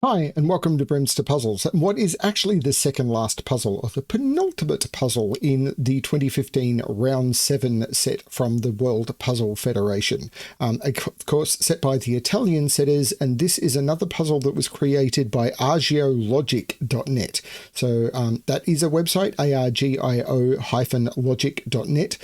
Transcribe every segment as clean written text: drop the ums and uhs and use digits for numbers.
Hi, and welcome to BremSter Puzzles, and what is actually the second last puzzle, or the penultimate puzzle in the 2015 Round 7 set from the World Puzzle Federation. Of course, set by the Italian setters, and this is another puzzle that was created by argiologic.net. So that is a website, argio-logic.net,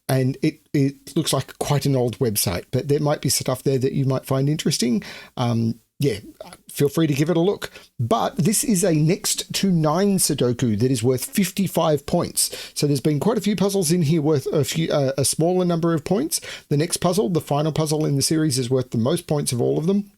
and it looks like quite an old website, but there might be stuff there that you might find interesting. Yeah, feel free to give it a look. But this is a next to 9 Sudoku that is worth 55 points. So there's been quite a few puzzles in here worth a smaller number of points. The next puzzle, the final puzzle in the series, is worth the most points of all of them.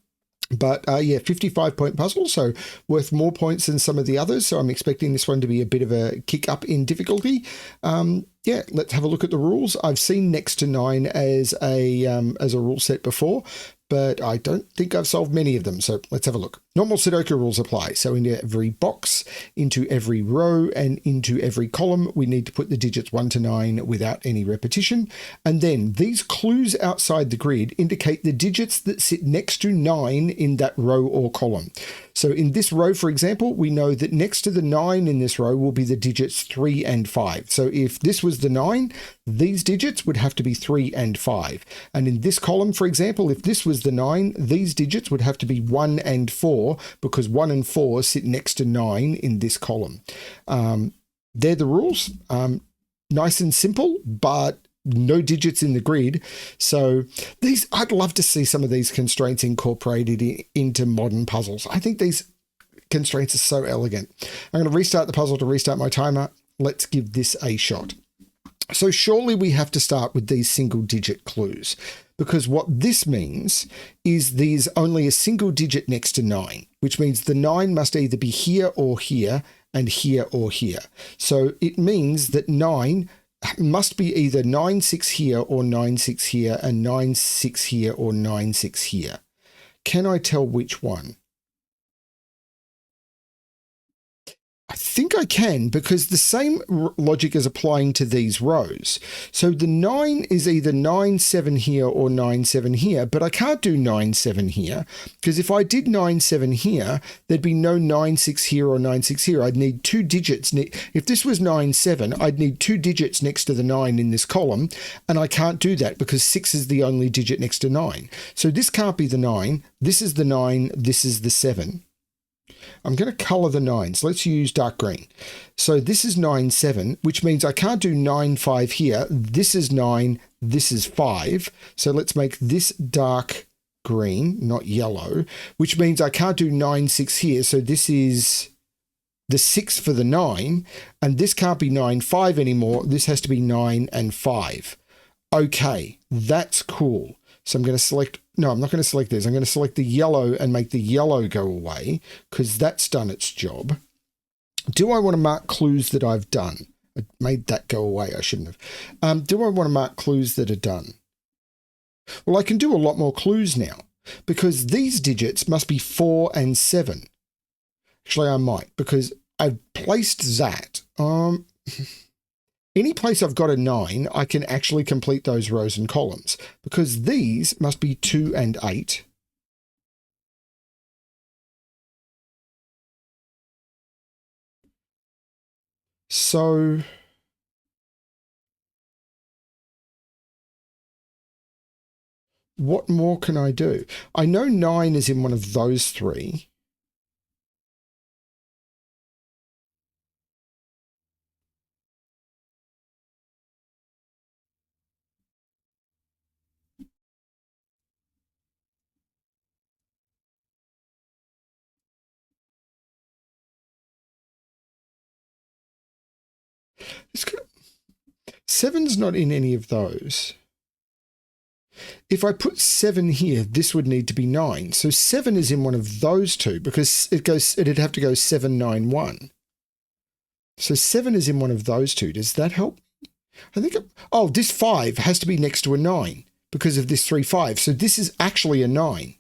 But yeah, 55-point puzzle, so worth more points than some of the others. So I'm expecting this one to be a bit of a kick up in difficulty. Yeah, let's have a look at the rules. I've seen next to 9 as a rule set before, but I don't think I've solved many of them. So let's have a look. Normal Sudoku rules apply. So into every box, into every row, and into every column, we need to put the digits 1 to 9 without any repetition. And then these clues outside the grid indicate the digits that sit next to 9 in that row or column. So in this row, for example, we know that next to the 9 in this row will be the digits 3 and 5. So if this was the 9, these digits would have to be 3 and 5. And in this column, for example, if this was the 9, these digits would have to be 1 and 4, because 1 and 4 sit next to 9 in this column. They're the rules. Nice and simple, but no digits in the grid. So I'd love to see some of these constraints incorporated into modern puzzles. I think these constraints are so elegant. I'm going to restart the puzzle to restart my timer. Let's give this a shot. So surely we have to start with these single digit clues, because what this means is there's only a single digit next to 9, which means the 9 must either be here or here and here or here. So it means that 9 must be either 9, 6 here or 9, 6 here and 9, 6 here or 9, 6 here. Can I tell which one? I think I can, because the same logic is applying to these rows. So the 9 is either 9, 7 here or 9, 7 here, but I can't do 9, 7 here, because if I did 9, 7 here, there'd be no 9, 6 here or 9, 6 here. I'd need 2 digits. If this was 9, 7, I'd need 2 digits next to the 9 in this column, and I can't do that because 6 is the only digit next to 9. So this can't be the 9. This is the 9. This is the 7. I'm going to colour the 9s. Let's use dark green. So this is 9, 7, which means I can't do 9, 5 here. This is 9, this is 5. So let's make this dark green, not yellow, which means I can't do 9, 6 here. So this is the 6 for the 9, and this can't be 9, 5 anymore. This has to be 9 and 5. Okay, that's cool. So I'm going to select, no, I'm not going to select this. I'm going to select the yellow and make the yellow go away, because that's done its job. Do I want to mark clues that I've done? I made that go away. I shouldn't have. Do I want to mark clues that are done? Well, I can do a lot more clues now, because these digits must be 4 and 7. Actually, I might, because I've placed that. Any place I've got a 9, I can actually complete those rows and columns, because these must be 2 and 8. So what more can I do? I know 9 is in one of those 3. Seven's not in any of those. If I put 7 here, this would need to be 9. So 7 is in one of those 2, because it'd have to go 7, 9, 1. So 7 is in one of those 2. Does that help? I think, oh, this 5 has to be next to a 9 because of this 3, 5. So this is actually a 9,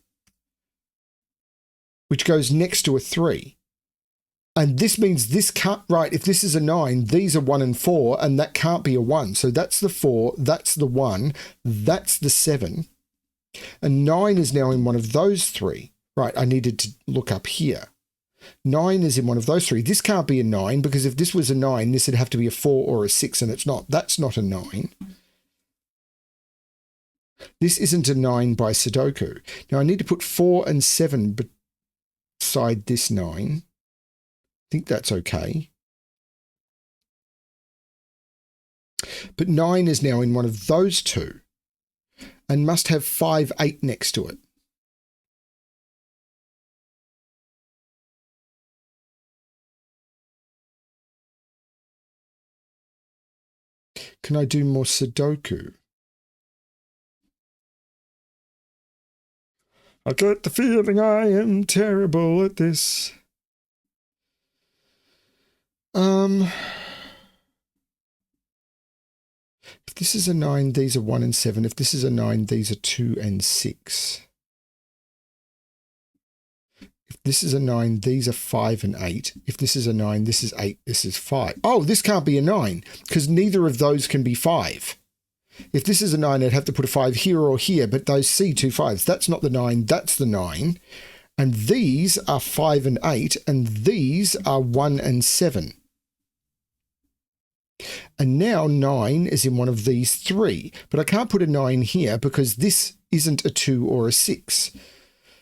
which goes next to a 3. And this means this can't, right, if this is a 9, these are 1 and 4, and that can't be a 1. So that's the 4, that's the 1, that's the 7. And 9 is now in one of those 3. Right, I needed to look up here. 9 is in one of those three. This can't be a 9 because if this was a 9, this would have to be a 4 or a 6, and it's not. That's not a 9. This isn't a 9 by Sudoku. Now I need to put 4 and 7 beside this 9. I think that's okay. But 9 is now in one of those two and must have 5, 8 next to it. Can I do more Sudoku? I get the feeling I am terrible at this. If this is a 9, these are 1 and 7. If this is a 9, these are 2 and 6. If this is a 9, these are 5 and 8. If this is a 9, this is 8, this is 5. Oh, this can't be a 9 because neither of those can be 5. If this is a 9, I'd have to put a 5 here or here, but those see 2 5s. That's not the 9, that's the 9. And these are 5 and 8, and these are 1 and 7. And now 9 is in one of these three, but I can't put a 9 here because this isn't a 2 or a 6.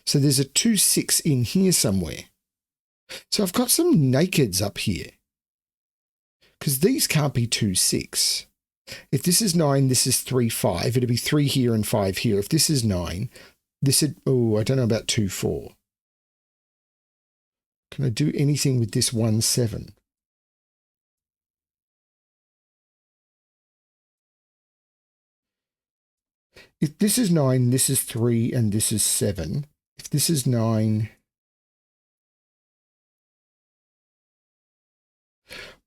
So there's a 2, 6 in here somewhere. So I've got some nakeds up here because these can't be 2, 6. If this is 9, this is 3, 5. It'd be 3 here and 5 here. If this is 9, this would, oh, I don't know about 2, 4. Can I do anything with this 1, 7? If this is 9, this is 3, and this is 7. If this is 9,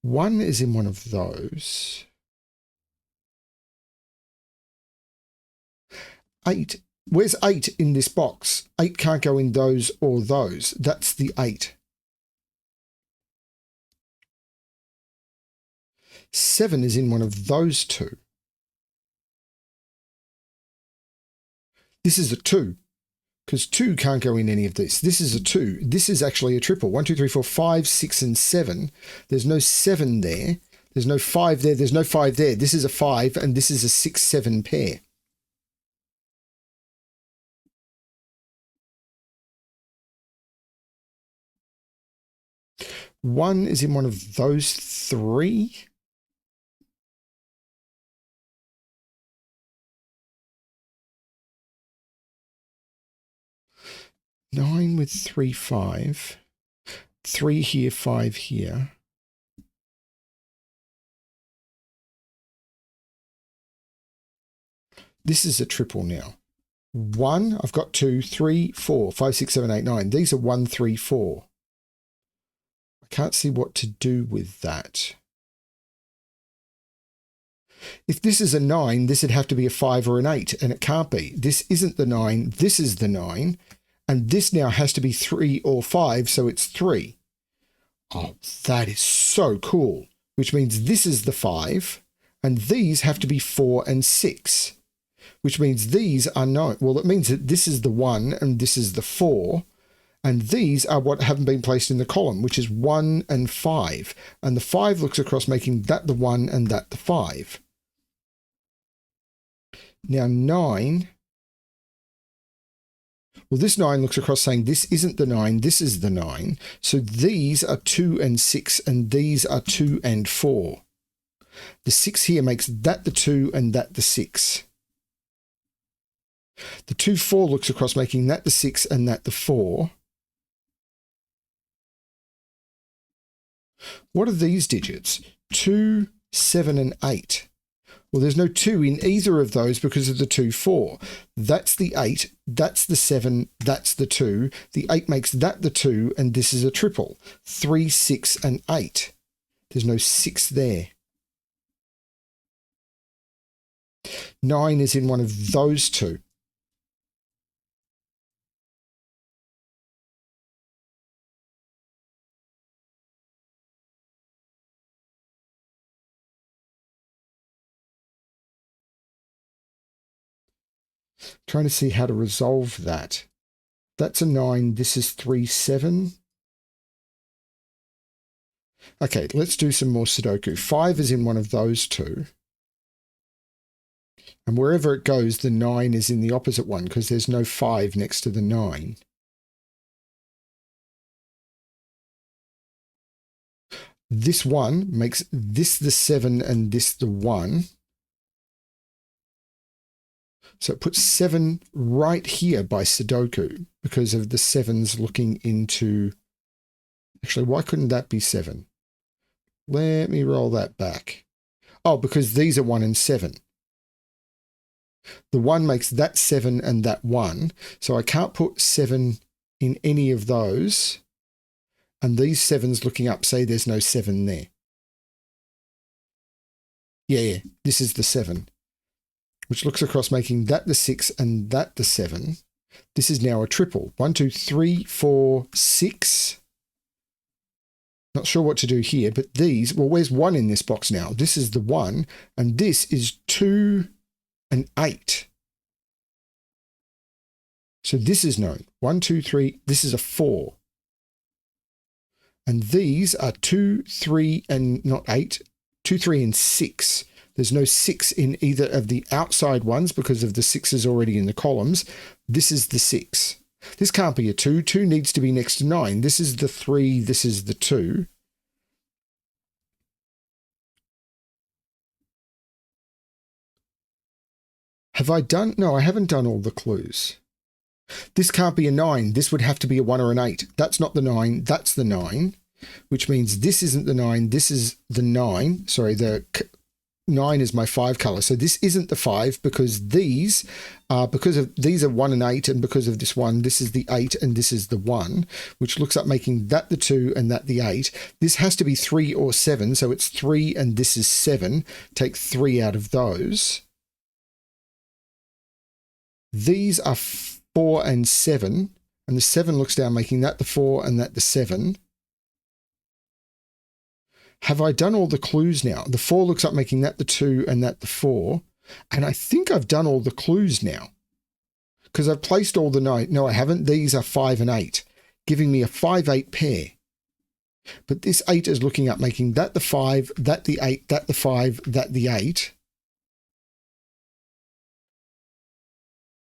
1 is in one of those. 8. Where's 8 in this box? 8 can't go in those or those. That's the 8. 7 is in one of those two. This is a 2, because 2 can't go in any of this. This is a 2. This is actually a triple. 1, 2, 3, 4, 5, 6, and 7. There's no 7 there. There's no 5 there. There's no 5 there. This is a 5, and this is a 6, 7 pair. One is in one of those three. Nine with 3, 5. 3 here, 5 here. This is a triple now. 1, I've got 2, 3, 4, 5, 6, 7, 8, 9. These are 1, 3, 4. I can't see what to do with that. If this is a 9, this would have to be a 5 or an 8, and it can't be. This isn't the 9, this is the 9, and this now has to be 3 or 5, so it's 3. Oh, that is so cool, which means this is the 5, and these have to be 4 and 6, which means these are 9. Well, it means that this is the 1 and this is the 4, and these are what haven't been placed in the column, which is 1 and 5, and the 5 looks across, making that the 1 and that the 5. Now 9, well, this 9 looks across saying this isn't the 9, this is the 9. So these are 2 and 6, and these are 2 and 4. The 6 here makes that the 2 and that the 6. The 2, 4 looks across, making that the 6 and that the 4. What are these digits? 2, 7, and 8. Well, there's no 2 in either of those because of the 2, 4. That's the 8, that's the 7, that's the 2. The 8 makes that the 2, and this is a triple. 3, 6, and 8. There's no 6 there. 9 is in one of those two. Trying to see how to resolve that. That's a 9. This is 3, 7. Okay, let's do some more Sudoku. 5 is in one of those two. And wherever it goes, the 9 is in the opposite one because there's no 5 next to the 9. This one makes this the 7 and this the 1. So it puts 7 right here by Sudoku because of the 7s looking into... Actually, why couldn't that be 7? Let me roll that back. Oh, because these are 1 and 7. The 1 makes that 7 and that 1. So I can't put 7 in any of those. And these 7s looking up say there's no 7 there. Yeah, this is the 7. Which looks across making that the 6 and that the 7. This is now a triple. 1, 2, 3, 4, 6. Not sure what to do here, but these, well, where's 1 in this box now? This is the 1, and this is 2 and 8. So this is known. 1, 2, 3, this is a 4. And these are 2, 3, and not 8, 2, 3, and 6. There's no 6 in either of the outside ones because of the 6s already in the columns. This is the 6. This can't be a 2. 2 needs to be next to 9. This is the 3. This is the 2. Have I done? No, I haven't done all the clues. This can't be a 9. This would have to be a 1 or an 8. That's not the 9. That's the 9, which means this isn't the 9. This is the 9. Sorry, the 9 is my 5 color. So this isn't the 5 because these are 1 and 8, and because of this 1, this is the 8 and this is the 1, which looks like making that the 2 and that the 8. This has to be 3 or 7, so it's 3 and this is 7. Take 3 out of those. These are 4 and 7, and the 7 looks down, making that the 4 and that the 7. Have I done all the clues now? The 4 looks up, making that the 2 and that the 4. And I think I've done all the clues now because I've placed all the 9. No, I haven't. These are 5 and 8, giving me a 5-8 pair. But this 8 is looking up, making that the 5, that the 8, that the 5, that the 8.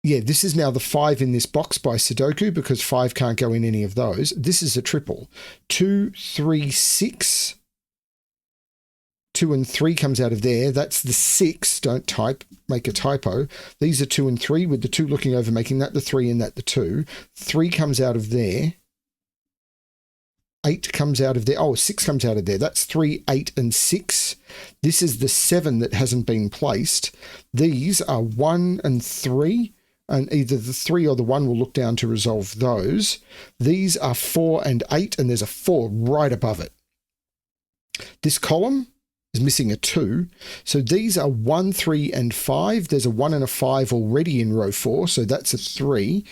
Yeah, this is now the 5 in this box by Sudoku because 5 can't go in any of those. This is a triple. 2, 3, 6. 2 and 3 comes out of there. That's the 6. Don't make a typo. These are 2 and 3 with the 2 looking over, making that the 3 and that the 2. 3 comes out of there. 8 comes out of there. Oh, 6 comes out of there. That's 3, 8, and 6. This is the 7 that hasn't been placed. These are 1 and 3. And either the 3 or the 1 will look down to resolve those. These are 4 and 8, and there's a 4 right above it. This column is missing a 2. So these are 1, 3, and 5. There's a 1 and a 5 already in row 4, so that's a 3.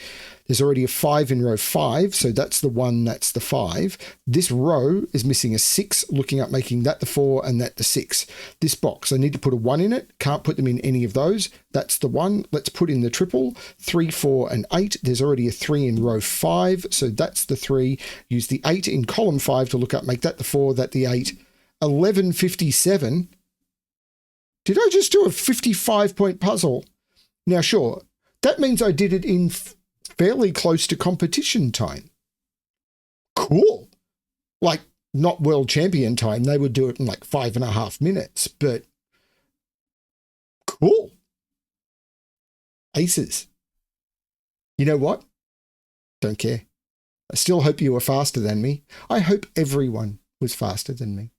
There's already a 5 in row 5, so that's the 1, that's the 5. This row is missing a 6, looking up, making that the 4 and that the 6. This box, I need to put a 1 in it. Can't put them in any of those. That's the 1. Let's put in the triple. 3, 4, and 8. There's already a 3 in row 5, so that's the 3. Use the 8 in column 5 to look up, make that the 4, that the 8. 1157. Did I just do a 55-point puzzle? Now, sure, that means I did it in fairly close to competition time. Cool. Like, not world champion time. They would do it in like 5.5 minutes, but cool. Aces. You know what? Don't care. I still hope you were faster than me. I hope everyone was faster than me.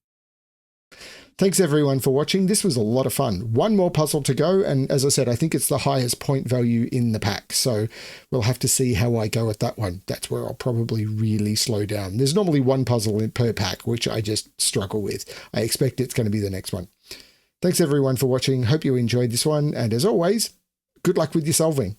Thanks everyone for watching. This was a lot of fun. One more puzzle to go, and as I said, I think it's the highest point value in the pack, so we'll have to see how I go at that one. That's where I'll probably really slow down. There's normally one puzzle per pack, which I just struggle with. I expect it's going to be the next one. Thanks everyone for watching. Hope you enjoyed this one, and as always, good luck with your solving.